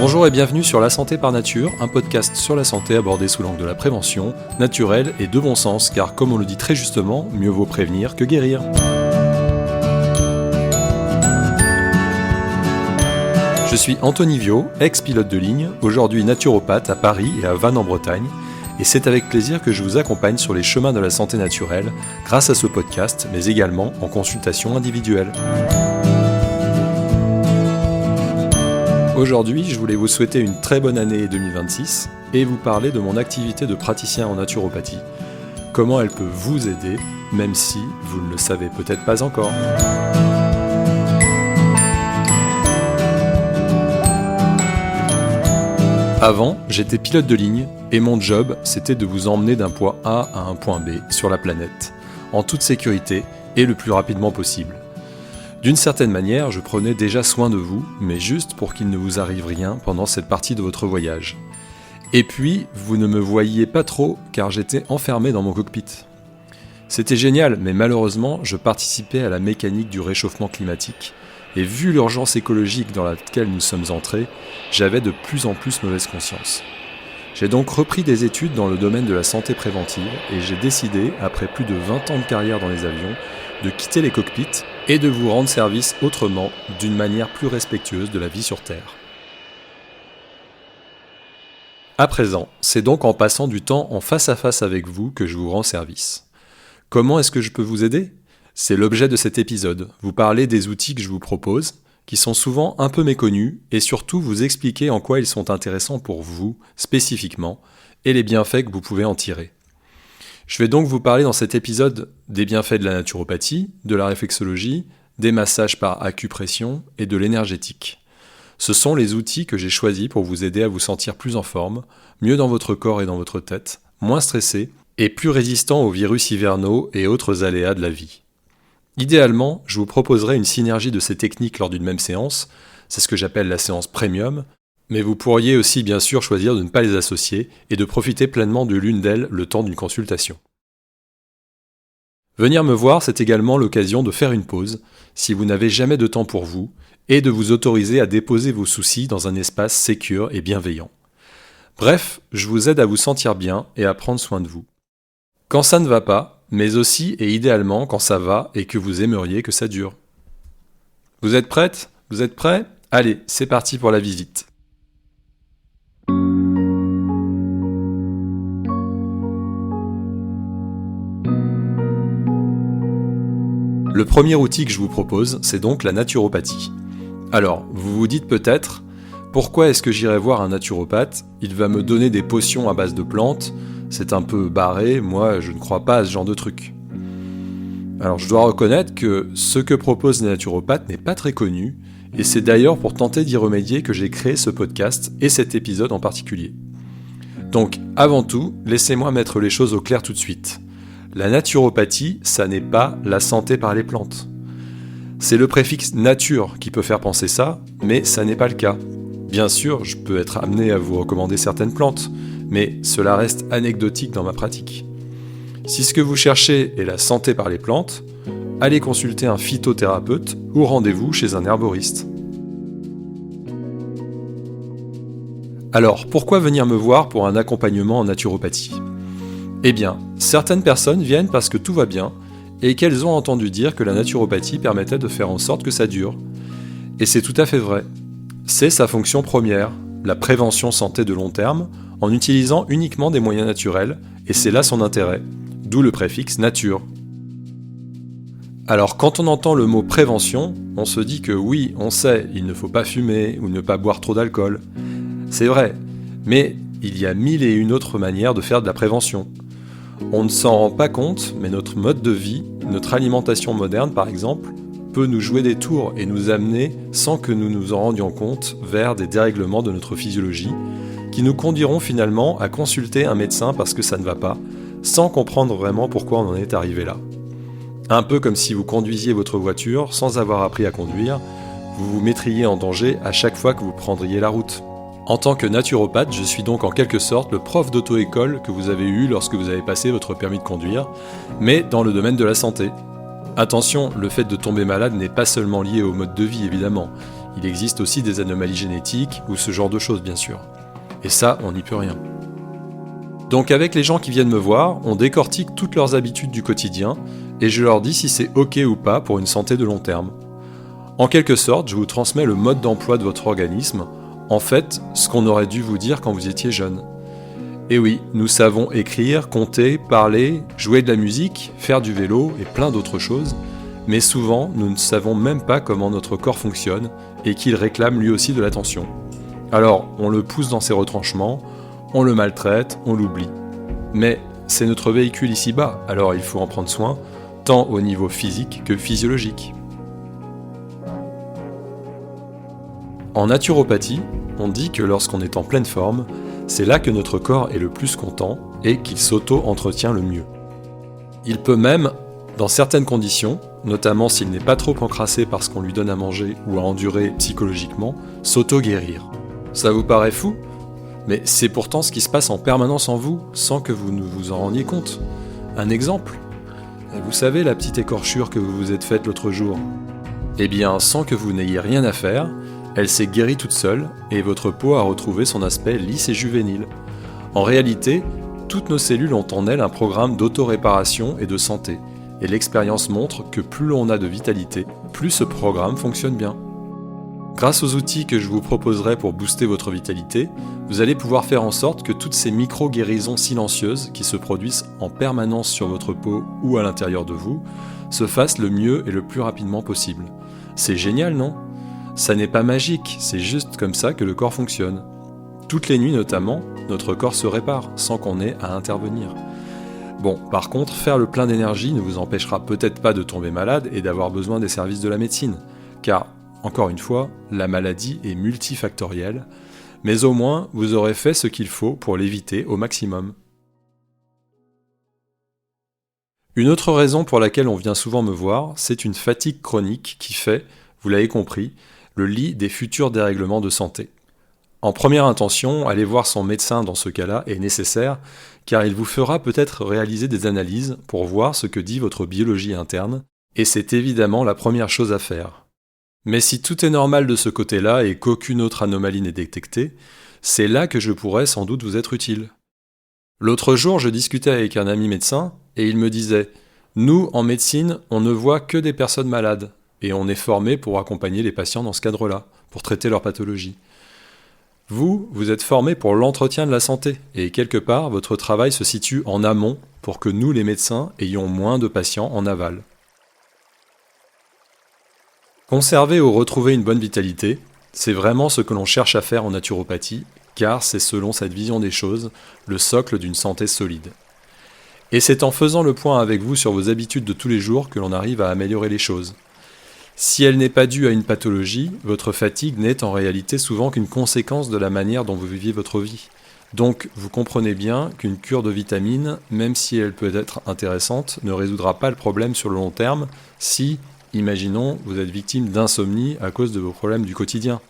Bonjour et bienvenue sur La Santé par Nature, un podcast sur la santé abordé sous l'angle de la prévention, naturelle et de bon sens, car comme on le dit très justement, mieux vaut prévenir que guérir. Je suis Anthony Viau, ex-pilote de ligne, aujourd'hui naturopathe à Paris et à Vannes en Bretagne, et c'est avec plaisir que je vous accompagne sur les chemins de la santé naturelle, grâce à ce podcast, mais également en consultation individuelle. Aujourd'hui, je voulais vous souhaiter une très bonne année 2026 et vous parler de mon activité de praticien en naturopathie. Comment elle peut vous aider, même si vous ne le savez peut-être pas encore. Avant, j'étais pilote de ligne et mon job, c'était de vous emmener d'un point A à un point B sur la planète, en toute sécurité et le plus rapidement possible. D'une certaine manière, je prenais déjà soin de vous, mais juste pour qu'il ne vous arrive rien pendant cette partie de votre voyage. Et puis, vous ne me voyiez pas trop car j'étais enfermé dans mon cockpit. C'était génial, mais malheureusement, je participais à la mécanique du réchauffement climatique, et vu l'urgence écologique dans laquelle nous sommes entrés, j'avais de plus en plus mauvaise conscience. J'ai donc repris des études dans le domaine de la santé préventive, et j'ai décidé, après plus de 20 ans de carrière dans les avions, de quitter les cockpits et de vous rendre service autrement, d'une manière plus respectueuse de la vie sur Terre. À présent, c'est donc en passant du temps en face à face avec vous que je vous rends service. Comment est-ce que je peux vous aider ? C'est l'objet de cet épisode, vous parler des outils que je vous propose, qui sont souvent un peu méconnus, et surtout vous expliquer en quoi ils sont intéressants pour vous, spécifiquement, et les bienfaits que vous pouvez en tirer. Je vais donc vous parler dans cet épisode des bienfaits de la naturopathie, de la réflexologie, des massages par acupression et de l'énergétique. Ce sont les outils que j'ai choisis pour vous aider à vous sentir plus en forme, mieux dans votre corps et dans votre tête, moins stressé et plus résistant aux virus hivernaux et autres aléas de la vie. Idéalement, je vous proposerai une synergie de ces techniques lors d'une même séance, c'est ce que j'appelle la séance premium, mais vous pourriez aussi bien sûr choisir de ne pas les associer et de profiter pleinement de l'une d'elles le temps d'une consultation. Venir me voir, c'est également l'occasion de faire une pause, si vous n'avez jamais de temps pour vous, et de vous autoriser à déposer vos soucis dans un espace sécure et bienveillant. Bref, je vous aide à vous sentir bien et à prendre soin de vous. Quand ça ne va pas, mais aussi et idéalement quand ça va et que vous aimeriez que ça dure. Vous êtes prête ? Vous êtes prêts ? Allez, c'est parti pour la visite. Le premier outil que je vous propose, c'est donc la naturopathie. Alors, vous vous dites peut-être, pourquoi est-ce que j'irai voir un naturopathe ? Il va me donner des potions à base de plantes, c'est un peu barré, moi je ne crois pas à ce genre de truc. Alors je dois reconnaître que ce que proposent les naturopathes n'est pas très connu, et c'est d'ailleurs pour tenter d'y remédier que j'ai créé ce podcast et cet épisode en particulier. Donc avant tout, laissez-moi mettre les choses au clair tout de suite. La naturopathie, ça n'est pas la santé par les plantes. C'est le préfixe nature qui peut faire penser ça, mais ça n'est pas le cas. Bien sûr, je peux être amené à vous recommander certaines plantes, mais cela reste anecdotique dans ma pratique. Si ce que vous cherchez est la santé par les plantes, allez consulter un phytothérapeute ou rendez-vous chez un herboriste. Alors, pourquoi venir me voir pour un accompagnement en naturopathie ? Eh bien, certaines personnes viennent parce que tout va bien et qu'elles ont entendu dire que la naturopathie permettait de faire en sorte que ça dure. Et c'est tout à fait vrai. C'est sa fonction première, la prévention santé de long terme, en utilisant uniquement des moyens naturels, et c'est là son intérêt, d'où le préfixe nature. Alors quand on entend le mot prévention, on se dit que oui, on sait, il ne faut pas fumer ou ne pas boire trop d'alcool. C'est vrai, mais il y a 1001 autres manières de faire de la prévention. On ne s'en rend pas compte, mais notre mode de vie, notre alimentation moderne par exemple, peut nous jouer des tours et nous amener, sans que nous nous en rendions compte, vers des dérèglements de notre physiologie, qui nous conduiront finalement à consulter un médecin parce que ça ne va pas, sans comprendre vraiment pourquoi on en est arrivé là. Un peu comme si vous conduisiez votre voiture sans avoir appris à conduire, vous vous mettriez en danger à chaque fois que vous prendriez la route. En tant que naturopathe, je suis donc en quelque sorte le prof d'auto-école que vous avez eu lorsque vous avez passé votre permis de conduire, mais dans le domaine de la santé. Attention, le fait de tomber malade n'est pas seulement lié au mode de vie évidemment, Il existe aussi des anomalies génétiques ou ce genre de choses bien sûr. Et ça, on n'y peut rien. Donc avec les gens qui viennent me voir, on décortique toutes leurs habitudes du quotidien et je leur dis si c'est ok ou pas pour une santé de long terme. En quelque sorte, je vous transmets le mode d'emploi de votre organisme, en fait, ce qu'on aurait dû vous dire quand vous étiez jeune. Et oui, nous savons écrire, compter, parler, jouer de la musique, faire du vélo et plein d'autres choses, mais souvent nous ne savons même pas comment notre corps fonctionne et qu'il réclame lui aussi de l'attention. Alors, on le pousse dans ses retranchements, on le maltraite, on l'oublie. Mais c'est notre véhicule ici-bas, alors il faut en prendre soin, tant au niveau physique que physiologique. En naturopathie, on dit que lorsqu'on est en pleine forme, c'est là que notre corps est le plus content et qu'il s'auto-entretient le mieux. Il peut même, dans certaines conditions, notamment s'il n'est pas trop encrassé par ce qu'on lui donne à manger ou à endurer psychologiquement, s'auto-guérir. Ça vous paraît fou ? Mais c'est pourtant ce qui se passe en permanence en vous, sans que vous ne vous en rendiez compte. Un exemple ? Vous savez la petite écorchure que vous vous êtes faite l'autre jour ? Eh bien, sans que vous n'ayez rien à faire, elle s'est guérie toute seule et votre peau a retrouvé son aspect lisse et juvénile. En réalité, toutes nos cellules ont en elles un programme d'auto-réparation et de santé, et l'expérience montre que plus l'on a de vitalité, plus ce programme fonctionne bien. Grâce aux outils que je vous proposerai pour booster votre vitalité, vous allez pouvoir faire en sorte que toutes ces micro-guérisons silencieuses qui se produisent en permanence sur votre peau ou à l'intérieur de vous, se fassent le mieux et le plus rapidement possible. C'est génial, non ? Ça n'est pas magique, c'est juste comme ça que le corps fonctionne. Toutes les nuits notamment, notre corps se répare sans qu'on ait à intervenir. Bon, par contre, faire le plein d'énergie ne vous empêchera peut-être pas de tomber malade et d'avoir besoin des services de la médecine, car, encore une fois, la maladie est multifactorielle, mais au moins vous aurez fait ce qu'il faut pour l'éviter au maximum. Une autre raison pour laquelle on vient souvent me voir, c'est une fatigue chronique qui fait, vous l'avez compris, le lit des futurs dérèglements de santé. En première intention, aller voir son médecin dans ce cas-là est nécessaire, car il vous fera peut-être réaliser des analyses pour voir ce que dit votre biologie interne, et c'est évidemment la première chose à faire. Mais si tout est normal de ce côté-là et qu'aucune autre anomalie n'est détectée, c'est là que je pourrais sans doute vous être utile. L'autre jour, je discutais avec un ami médecin, et il me disait « Nous, en médecine, on ne voit que des personnes malades. » Et on est formé pour accompagner les patients dans ce cadre-là, pour traiter leur pathologie. Vous êtes formé pour l'entretien de la santé, et quelque part, votre travail se situe en amont pour que nous, les médecins, ayons moins de patients en aval. Conserver ou retrouver une bonne vitalité, c'est vraiment ce que l'on cherche à faire en naturopathie, car c'est selon cette vision des choses, le socle d'une santé solide. Et c'est en faisant le point avec vous sur vos habitudes de tous les jours que l'on arrive à améliorer les choses. Si elle n'est pas due à une pathologie, votre fatigue n'est en réalité souvent qu'une conséquence de la manière dont vous viviez votre vie. Donc, vous comprenez bien qu'une cure de vitamines, même si elle peut être intéressante, ne résoudra pas le problème sur le long terme si, imaginons, vous êtes victime d'insomnie à cause de vos problèmes du quotidien.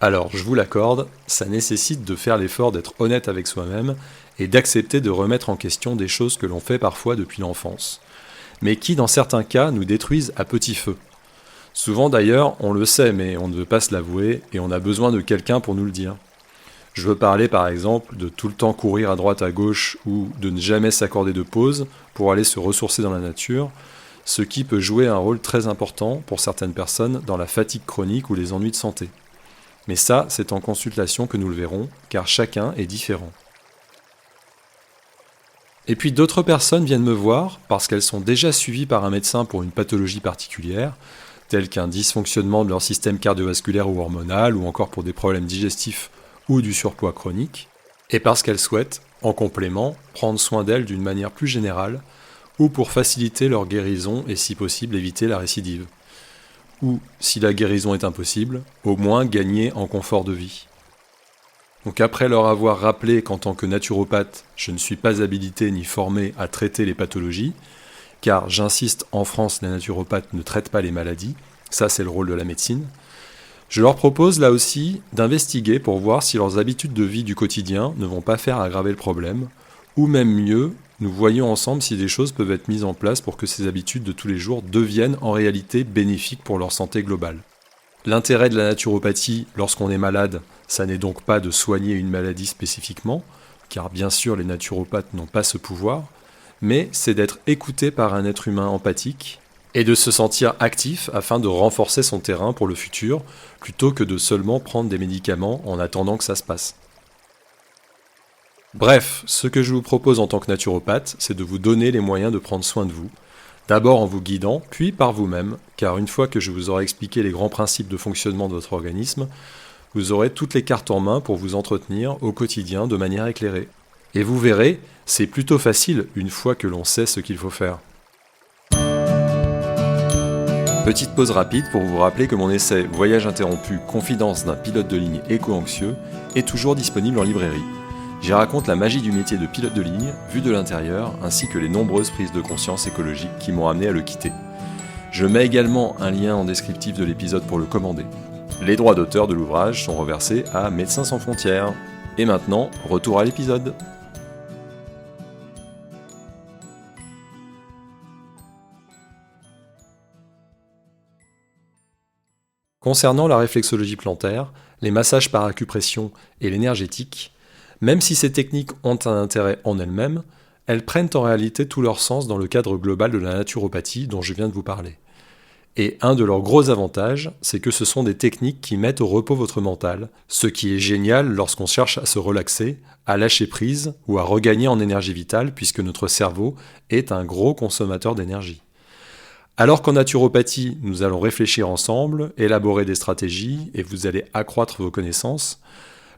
Alors, je vous l'accorde, ça nécessite de faire l'effort d'être honnête avec soi-même et d'accepter de remettre en question des choses que l'on fait parfois depuis l'enfance, mais qui, dans certains cas, nous détruisent à petit feu. Souvent d'ailleurs, on le sait, mais on ne veut pas se l'avouer, et on a besoin de quelqu'un pour nous le dire. Je veux parler par exemple de tout le temps courir à droite à gauche ou de ne jamais s'accorder de pause pour aller se ressourcer dans la nature, ce qui peut jouer un rôle très important pour certaines personnes dans la fatigue chronique ou les ennuis de santé. Mais ça, c'est en consultation que nous le verrons, car chacun est différent. Et puis d'autres personnes viennent me voir parce qu'elles sont déjà suivies par un médecin pour une pathologie particulière, tels qu'un dysfonctionnement de leur système cardiovasculaire ou hormonal, ou encore pour des problèmes digestifs ou du surpoids chronique, et parce qu'elles souhaitent, en complément, prendre soin d'elles d'une manière plus générale, ou pour faciliter leur guérison et si possible éviter la récidive. Ou, si la guérison est impossible, au moins gagner en confort de vie. Donc après leur avoir rappelé qu'en tant que naturopathe, je ne suis pas habilité ni formé à traiter les pathologies, car j'insiste, en France, les naturopathes ne traitent pas les maladies, ça c'est le rôle de la médecine, je leur propose là aussi d'investiguer pour voir si leurs habitudes de vie du quotidien ne vont pas faire aggraver le problème, ou même mieux, nous voyons ensemble si des choses peuvent être mises en place pour que ces habitudes de tous les jours deviennent en réalité bénéfiques pour leur santé globale. L'intérêt de la naturopathie lorsqu'on est malade, ça n'est donc pas de soigner une maladie spécifiquement, car bien sûr les naturopathes n'ont pas ce pouvoir, mais c'est d'être écouté par un être humain empathique et de se sentir actif afin de renforcer son terrain pour le futur, plutôt que de seulement prendre des médicaments en attendant que ça se passe. Bref, ce que je vous propose en tant que naturopathe, c'est de vous donner les moyens de prendre soin de vous, d'abord en vous guidant, puis par vous-même, car une fois que je vous aurai expliqué les grands principes de fonctionnement de votre organisme, vous aurez toutes les cartes en main pour vous entretenir au quotidien de manière éclairée. Et vous verrez, c'est plutôt facile une fois que l'on sait ce qu'il faut faire. Petite pause rapide pour vous rappeler que mon essai Voyage interrompu, confidence d'un pilote de ligne éco-anxieux est toujours disponible en librairie. J'y raconte la magie du métier de pilote de ligne, vu de l'intérieur, ainsi que les nombreuses prises de conscience écologiques qui m'ont amené à le quitter. Je mets également un lien en descriptif de l'épisode pour le commander. Les droits d'auteur de l'ouvrage sont reversés à Médecins sans frontières. Et maintenant, retour à l'épisode. Concernant la réflexologie plantaire, les massages par acupression et l'énergétique, même si ces techniques ont un intérêt en elles-mêmes, elles prennent en réalité tout leur sens dans le cadre global de la naturopathie dont je viens de vous parler. Et un de leurs gros avantages, c'est que ce sont des techniques qui mettent au repos votre mental, ce qui est génial lorsqu'on cherche à se relaxer, à lâcher prise ou à regagner en énergie vitale puisque notre cerveau est un gros consommateur d'énergie. Alors qu'en naturopathie, nous allons réfléchir ensemble, élaborer des stratégies et vous allez accroître vos connaissances,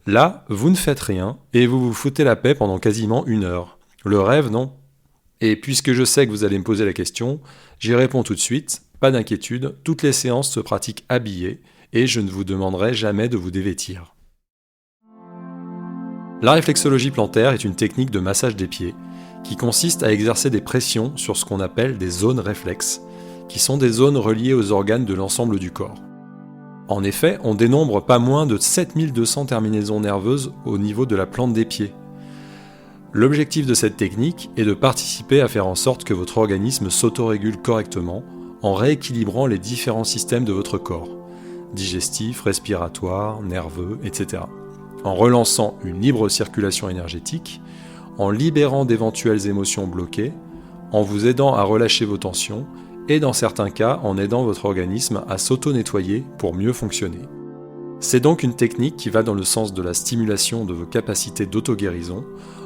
là, vous ne faites rien et vous vous foutez la paix pendant quasiment 1 heure. Le rêve, non ? Et puisque je sais que vous allez me poser la question, j'y réponds tout de suite, pas d'inquiétude, toutes les séances se pratiquent habillées et je ne vous demanderai jamais de vous dévêtir. La réflexologie plantaire est une technique de massage des pieds qui consiste à exercer des pressions sur ce qu'on appelle des zones réflexes, qui sont des zones reliées aux organes de l'ensemble du corps. En effet, on dénombre pas moins de 7200 terminaisons nerveuses au niveau de la plante des pieds. L'objectif de cette technique est de participer à faire en sorte que votre organisme s'autorégule correctement en rééquilibrant les différents systèmes de votre corps, digestif, respiratoire, nerveux, etc. En relançant une libre circulation énergétique, en libérant d'éventuelles émotions bloquées, en vous aidant à relâcher vos tensions et dans certains cas en aidant votre organisme à s'auto-nettoyer pour mieux fonctionner. C'est donc une technique qui va dans le sens de la stimulation de vos capacités d'auto-guérison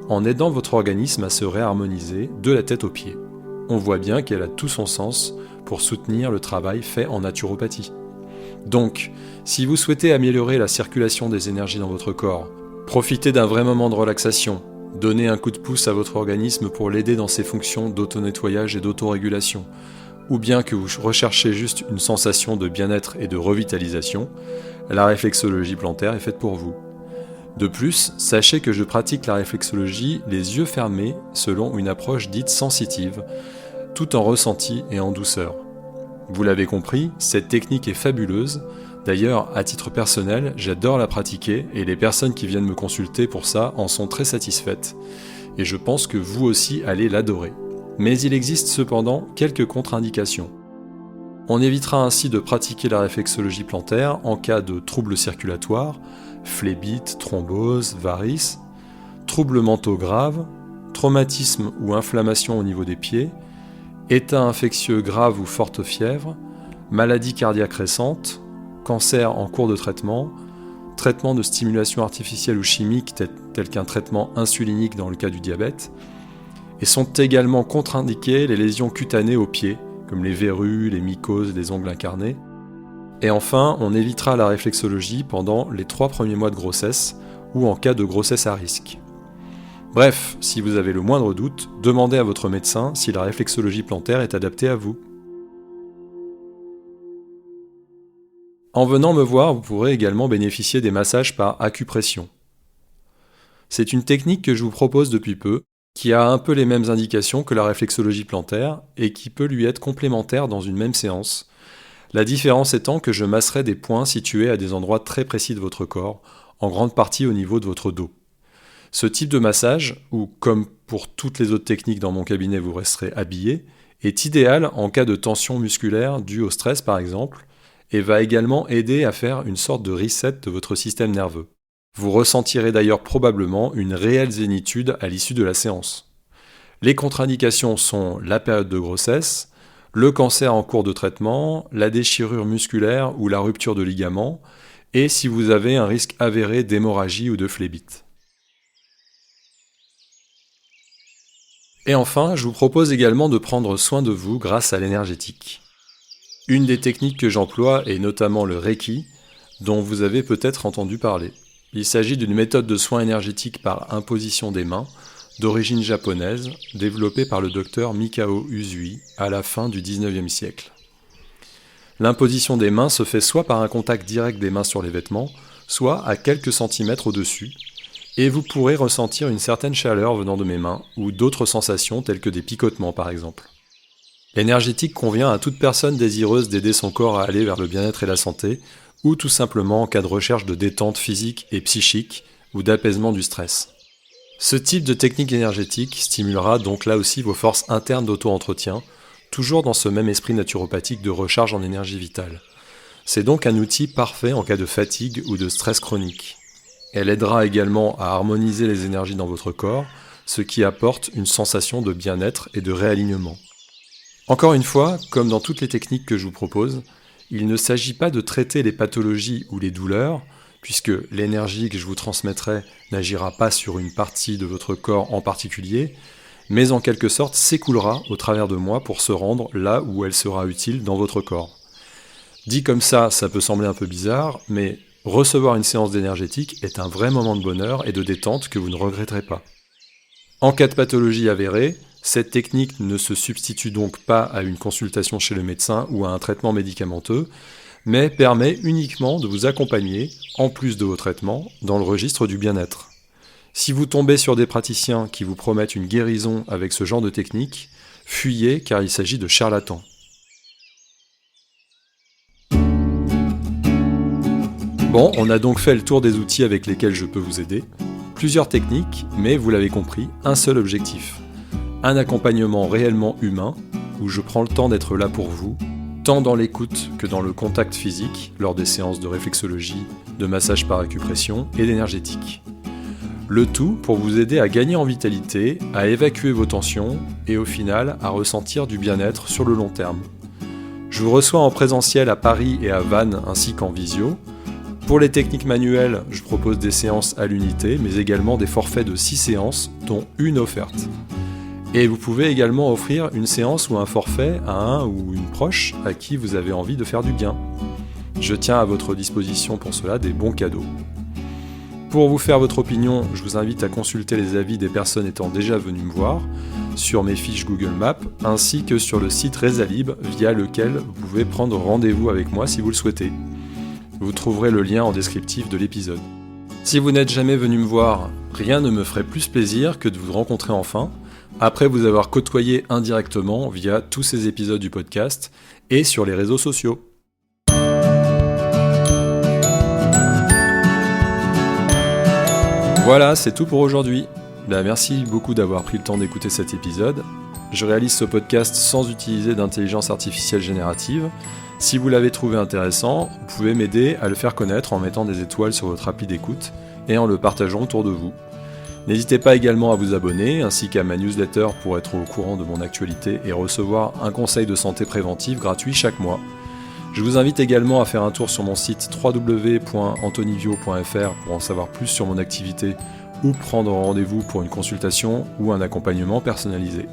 en aidant votre organisme à se réharmoniser de la tête aux pieds. On voit bien qu'elle a tout son sens pour soutenir le travail fait en naturopathie. Donc, si vous souhaitez améliorer la circulation des énergies dans votre corps, profitez d'un vrai moment de relaxation, donnez un coup de pouce à votre organisme pour l'aider dans ses fonctions d'auto-nettoyage et d'auto-régulation, ou bien que vous recherchez juste une sensation de bien-être et de revitalisation, la réflexologie plantaire est faite pour vous. De plus, sachez que je pratique la réflexologie les yeux fermés selon une approche dite sensitive, tout en ressenti et en douceur. Vous l'avez compris, cette technique est fabuleuse. D'ailleurs, à titre personnel, j'adore la pratiquer et les personnes qui viennent me consulter pour ça en sont très satisfaites. Et je pense que vous aussi allez l'adorer. Mais il existe cependant quelques contre-indications. On évitera ainsi de pratiquer la réflexologie plantaire en cas de troubles circulatoires, phlébite, thrombose, varices, troubles mentaux graves, traumatisme ou inflammation au niveau des pieds, état infectieux grave ou forte fièvre, maladie cardiaque récente, cancer en cours de traitement, traitement de stimulation artificielle ou chimique tel qu'un traitement insulinique dans le cas du diabète, et sont également contre-indiquées les lésions cutanées aux pieds, comme les verrues, les mycoses, les ongles incarnés. Et enfin, on évitera la réflexologie pendant les 3 premiers mois de grossesse ou en cas de grossesse à risque. Bref, si vous avez le moindre doute, demandez à votre médecin si la réflexologie plantaire est adaptée à vous. En venant me voir, vous pourrez également bénéficier des massages par acupression. C'est une technique que je vous propose depuis peu, qui a un peu les mêmes indications que la réflexologie plantaire et qui peut lui être complémentaire dans une même séance. La différence étant que je masserai des points situés à des endroits très précis de votre corps, en grande partie au niveau de votre dos. Ce type de massage, où comme pour toutes les autres techniques dans mon cabinet vous resterez habillé, est idéal en cas de tension musculaire due au stress par exemple, et va également aider à faire une sorte de reset de votre système nerveux. Vous ressentirez d'ailleurs probablement une réelle zénitude à l'issue de la séance. Les contre-indications sont la période de grossesse, le cancer en cours de traitement, la déchirure musculaire ou la rupture de ligaments, et si vous avez un risque avéré d'hémorragie ou de phlébite. Et enfin, je vous propose également de prendre soin de vous grâce à l'énergétique. Une des techniques que j'emploie est notamment le Reiki, dont vous avez peut-être entendu parler. Il s'agit d'une méthode de soins énergétiques par imposition des mains, d'origine japonaise, développée par le docteur Mikao Usui à la fin du XIXe siècle. L'imposition des mains se fait soit par un contact direct des mains sur les vêtements, soit à quelques centimètres au-dessus, et vous pourrez ressentir une certaine chaleur venant de mes mains, ou d'autres sensations telles que des picotements par exemple. L'énergétique convient à toute personne désireuse d'aider son corps à aller vers le bien-être et la santé, ou tout simplement en cas de recherche de détente physique et psychique, ou d'apaisement du stress. Ce type de technique énergétique stimulera donc là aussi vos forces internes d'auto-entretien, toujours dans ce même esprit naturopathique de recharge en énergie vitale. C'est donc un outil parfait en cas de fatigue ou de stress chronique. Elle aidera également à harmoniser les énergies dans votre corps, ce qui apporte une sensation de bien-être et de réalignement. Encore une fois, comme dans toutes les techniques que je vous propose, il ne s'agit pas de traiter les pathologies ou les douleurs, puisque l'énergie que je vous transmettrai n'agira pas sur une partie de votre corps en particulier, mais en quelque sorte s'écoulera au travers de moi pour se rendre là où elle sera utile dans votre corps. Dit comme ça peut sembler un peu bizarre, mais recevoir une séance d'énergétique est un vrai moment de bonheur et de détente que vous ne regretterez pas. En cas de pathologie avérée, cette technique ne se substitue donc pas à une consultation chez le médecin ou à un traitement médicamenteux, mais permet uniquement de vous accompagner, en plus de vos traitements, dans le registre du bien-être. Si vous tombez sur des praticiens qui vous promettent une guérison avec ce genre de technique, fuyez car il s'agit de charlatans. Bon, on a donc fait le tour des outils avec lesquels je peux vous aider. Plusieurs techniques, mais vous l'avez compris, un seul objectif. Un accompagnement réellement humain, où je prends le temps d'être là pour vous, tant dans l'écoute que dans le contact physique, lors des séances de réflexologie, de massage par acupression et d'énergétique. Le tout pour vous aider à gagner en vitalité, à évacuer vos tensions et au final à ressentir du bien-être sur le long terme. Je vous reçois en présentiel à Paris et à Vannes ainsi qu'en visio. Pour les techniques manuelles, je propose des séances à l'unité, mais également des forfaits de 6 séances, dont une offerte. Et vous pouvez également offrir une séance ou un forfait à un ou une proche à qui vous avez envie de faire du bien. Je tiens à votre disposition pour cela des bons cadeaux. Pour vous faire votre opinion, je vous invite à consulter les avis des personnes étant déjà venues me voir sur mes fiches Google Maps ainsi que sur le site Rezalib via lequel vous pouvez prendre rendez-vous avec moi si vous le souhaitez. Vous trouverez le lien en descriptif de l'épisode. Si vous n'êtes jamais venu me voir, rien ne me ferait plus plaisir que de vous rencontrer enfin, après vous avoir côtoyé indirectement via tous ces épisodes du podcast et sur les réseaux sociaux. Voilà, c'est tout pour aujourd'hui. Merci beaucoup d'avoir pris le temps d'écouter cet épisode. Je réalise ce podcast sans utiliser d'intelligence artificielle générative. Si vous l'avez trouvé intéressant, vous pouvez m'aider à le faire connaître en mettant des étoiles sur votre appli d'écoute et en le partageant autour de vous. N'hésitez pas également à vous abonner, ainsi qu'à ma newsletter pour être au courant de mon actualité et recevoir un conseil de santé préventive gratuit chaque mois. Je vous invite également à faire un tour sur mon site www.antonivio.fr pour en savoir plus sur mon activité ou prendre rendez-vous pour une consultation ou un accompagnement personnalisé.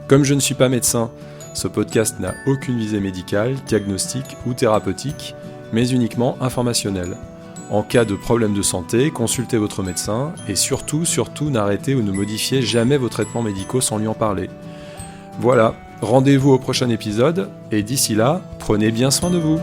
Comme je ne suis pas médecin, ce podcast n'a aucune visée médicale, diagnostique ou thérapeutique, mais uniquement informationnelle. En cas de problème de santé, consultez votre médecin et surtout, n'arrêtez ou ne modifiez jamais vos traitements médicaux sans lui en parler. Voilà, rendez-vous au prochain épisode et d'ici là, prenez bien soin de vous.